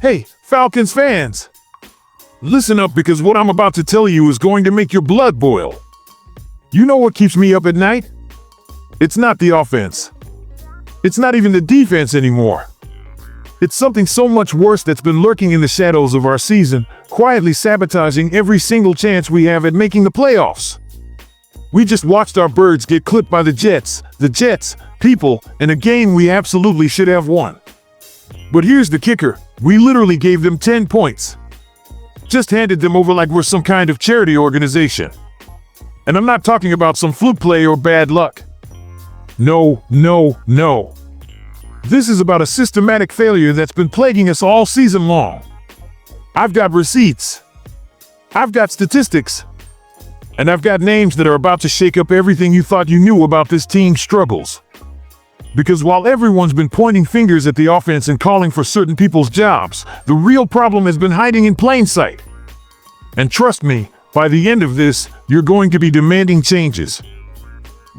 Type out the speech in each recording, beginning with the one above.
Hey, Falcons fans! Listen up, because what I'm about to tell you is going to make your blood boil. You know what keeps me up at night? It's not the offense. It's not even the defense anymore. It's something so much worse that's been lurking in the shadows of our season, quietly sabotaging every single chance we have at making the playoffs. We just watched our birds get clipped by the Jets, people, in a game we absolutely should have won. But here's the kicker, we literally gave them 10 points. Just handed them over like we're some kind of charity organization. And I'm not talking about some fluke play or bad luck. No. This is about a systematic failure that's been plaguing us all season long. I've got receipts. I've got statistics. And I've got names that are about to shake up everything you thought you knew about this team's struggles. Because while everyone's been pointing fingers at the offense and calling for certain people's jobs, the real problem has been hiding in plain sight. And trust me, by the end of this, you're going to be demanding changes.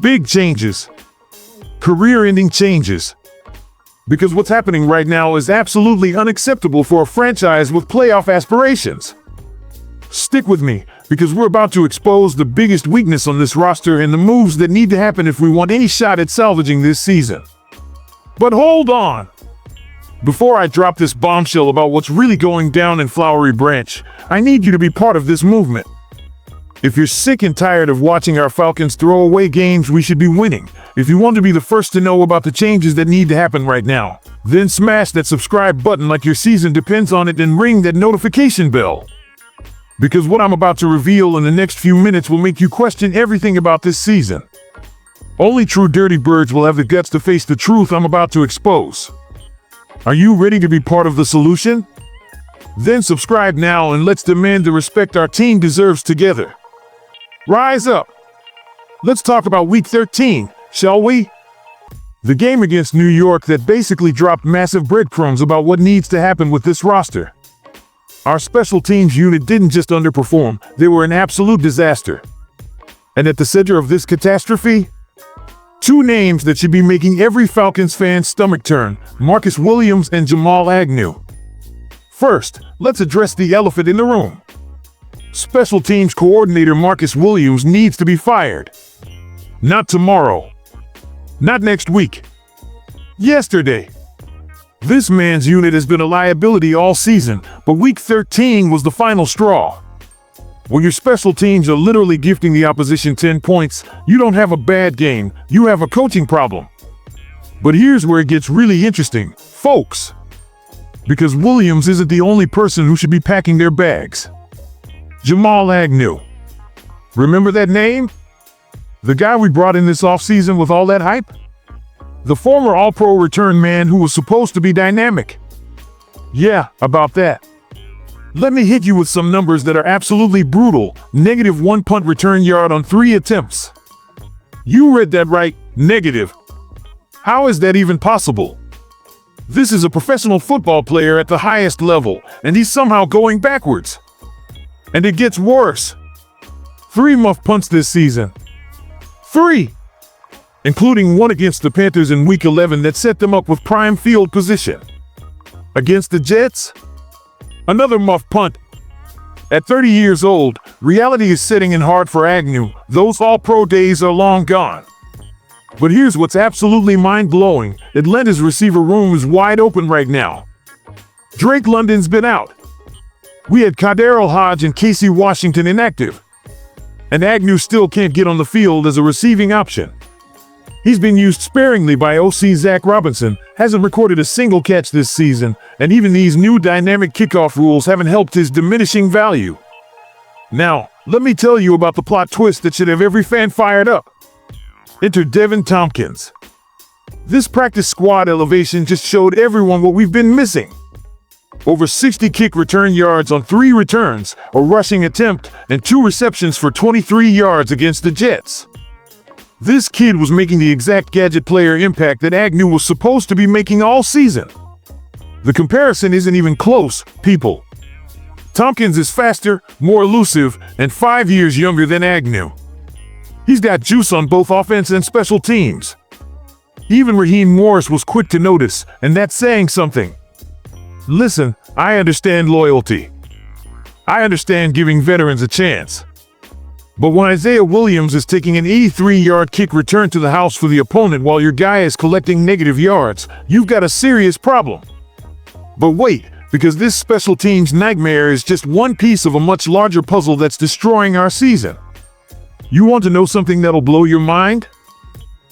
Big changes. Career-ending changes. Because what's happening right now is absolutely unacceptable for a franchise with playoff aspirations. Stick with me, because we're about to expose the biggest weakness on this roster and the moves that need to happen if we want any shot at salvaging this season. But hold on! Before I drop this bombshell about what's really going down in Flowery Branch, I need you to be part of this movement. If you're sick and tired of watching our Falcons throw away games we should be winning, if you want to be the first to know about the changes that need to happen right now, then smash that subscribe button like your season depends on it and ring that notification bell. Because what I'm about to reveal in the next few minutes will make you question everything about this season. Only true dirty birds will have the guts to face the truth I'm about to expose. Are you ready to be part of the solution? Then subscribe now and let's demand the respect our team deserves together. Rise up! Let's talk about Week 13, shall we? The game against New York that basically dropped massive breadcrumbs about what needs to happen with this roster. Our special teams unit didn't just underperform, they were an absolute disaster. And at the center of this catastrophe? Two names that should be making every Falcons fan's stomach turn, Marcus Williams and Jamal Agnew. First, let's address the elephant in the room. Special teams coordinator Marcus Williams needs to be fired. Not tomorrow. Not next week. Yesterday. This man's unit has been a liability all season, but Week 13 was the final straw. When your special teams are literally gifting the opposition 10 points, you don't have a bad game, you have a coaching problem. But here's where it gets really interesting, folks. Because Williams isn't the only person who should be packing their bags. Jamal Agnew. Remember that name? The guy we brought in this offseason with all that hype? The former All-Pro return man who was supposed to be dynamic. Yeah, about that. Let me hit you with some numbers that are absolutely brutal. -1 punt return yard on 3 attempts. You read that right, negative. How is that even possible? This is a professional football player at the highest level, and he's somehow going backwards. And it gets worse. 3 muff punts this season. 3! Including one against the Panthers in Week 11 that set them up with prime field position. Against the Jets? Another muff punt. At 30 years old, reality is setting in hard for Agnew. Those all-pro days are long gone. But here's what's absolutely mind-blowing. Atlanta's receiver room is wide open right now. Drake London's been out. We had Kaderil Hodge and Casey Washington inactive. And Agnew still can't get on the field as a receiving option. He's been used sparingly by OC Zach Robinson, hasn't recorded a single catch this season, and even these new dynamic kickoff rules haven't helped his diminishing value. Now, let me tell you about the plot twist that should have every fan fired up. Enter Devin Tompkins. This practice squad elevation just showed everyone what we've been missing. Over 60 kick return yards on 3 returns, a rushing attempt, and 2 receptions for 23 yards against the Jets. This kid was making the exact gadget player impact that Agnew was supposed to be making all season. The comparison isn't even close, people. Tompkins is faster, more elusive, and 5 years younger than Agnew. He's got juice on both offense and special teams. Even Raheem Morris was quick to notice, and that's saying something. Listen, I understand loyalty. I understand giving veterans a chance. But when Isaiah Williams is taking an 83-yard kick return to the house for the opponent while your guy is collecting negative yards, you've got a serious problem. But wait, because this special teams nightmare is just one piece of a much larger puzzle that's destroying our season. You want to know something that'll blow your mind?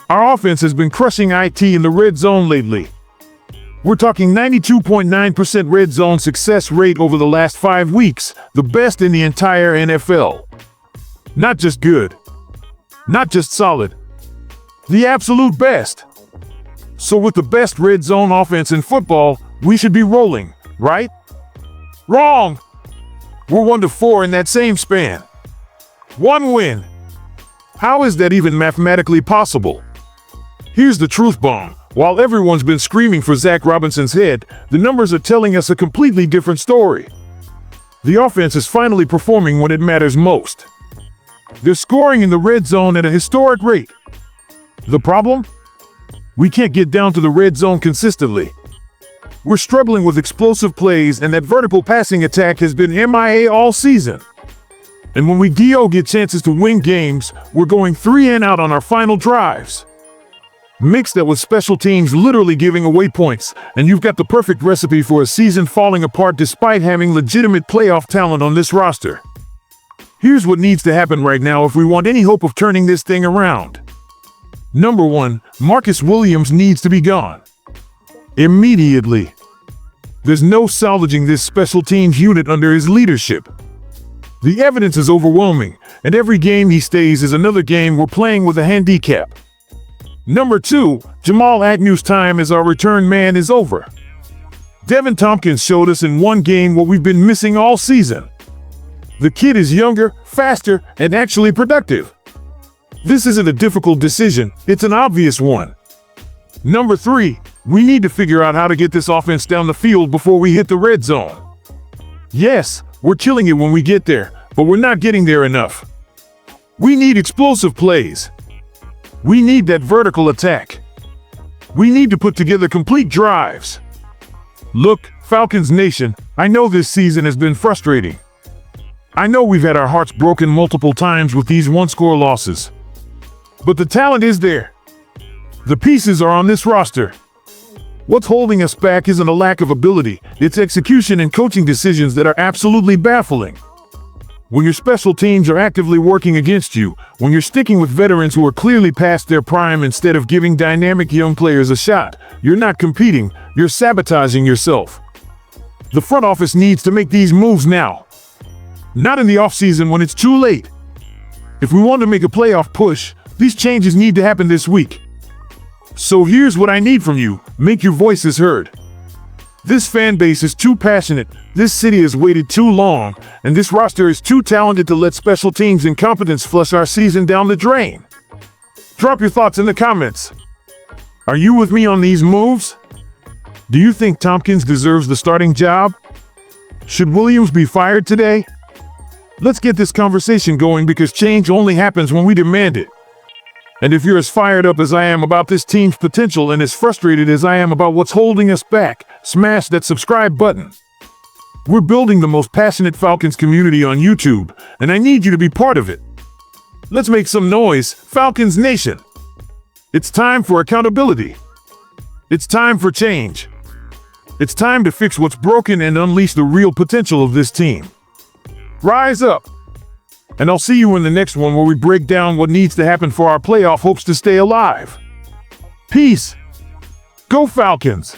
Our offense has been crushing IT in the red zone lately. We're talking 92.9% red zone success rate over the last 5 weeks, the best in the entire NFL. Not just good, not just solid, the absolute best. So with the best red zone offense in football, we should be rolling, right? Wrong! We're 1-4 in that same span. 1 win. How is that even mathematically possible? Here's the truth bomb. While everyone's been screaming for Zach Robinson's head, the numbers are telling us a completely different story. The offense is finally performing when it matters most. They're scoring in the red zone at a historic rate. The problem? We can't get down to the red zone consistently. We're struggling with explosive plays, and that vertical passing attack has been MIA all season. And when we get chances to win games, we're going 3 and out on our final drives. Mix that with special teams literally giving away points, and you've got the perfect recipe for a season falling apart despite having legitimate playoff talent on this roster. Here's what needs to happen right now if we want any hope of turning this thing around. Number 1, Marcus Williams needs to be gone. Immediately. There's no salvaging this special teams unit under his leadership. The evidence is overwhelming, and every game he stays is another game we're playing with a handicap. Number 2, Jamal Agnew's time as our return man is over. Devin Tompkins showed us in one game what we've been missing all season. The kid is younger, faster, and actually productive. This isn't a difficult decision, it's an obvious one. Number 3, we need to figure out how to get this offense down the field before we hit the red zone. Yes, we're killing it when we get there, but we're not getting there enough. We need explosive plays. We need that vertical attack. We need to put together complete drives. Look, Falcons Nation, I know this season has been frustrating. I know we've had our hearts broken multiple times with these one-score losses. But the talent is there. The pieces are on this roster. What's holding us back isn't a lack of ability, it's execution and coaching decisions that are absolutely baffling. When your special teams are actively working against you, when you're sticking with veterans who are clearly past their prime instead of giving dynamic young players a shot, you're not competing, you're sabotaging yourself. The front office needs to make these moves now. Not in the offseason when it's too late. If we want to make a playoff push, these changes need to happen this week. So here's what I need from you, make your voices heard. This fan base is too passionate, this city has waited too long, and this roster is too talented to let special teams incompetence flush our season down the drain. Drop your thoughts in the comments. Are you with me on these moves? Do you think Tompkins deserves the starting job? Should Williams be fired today? Let's get this conversation going because change only happens when we demand it. And if you're as fired up as I am about this team's potential and as frustrated as I am about what's holding us back, smash that subscribe button. We're building the most passionate Falcons community on YouTube, and I need you to be part of it. Let's make some noise, Falcons Nation. It's time for accountability. It's time for change. It's time to fix what's broken and unleash the real potential of this team. Rise up. And I'll see you in the next one where we break down what needs to happen for our playoff hopes to stay alive. Peace. Go Falcons.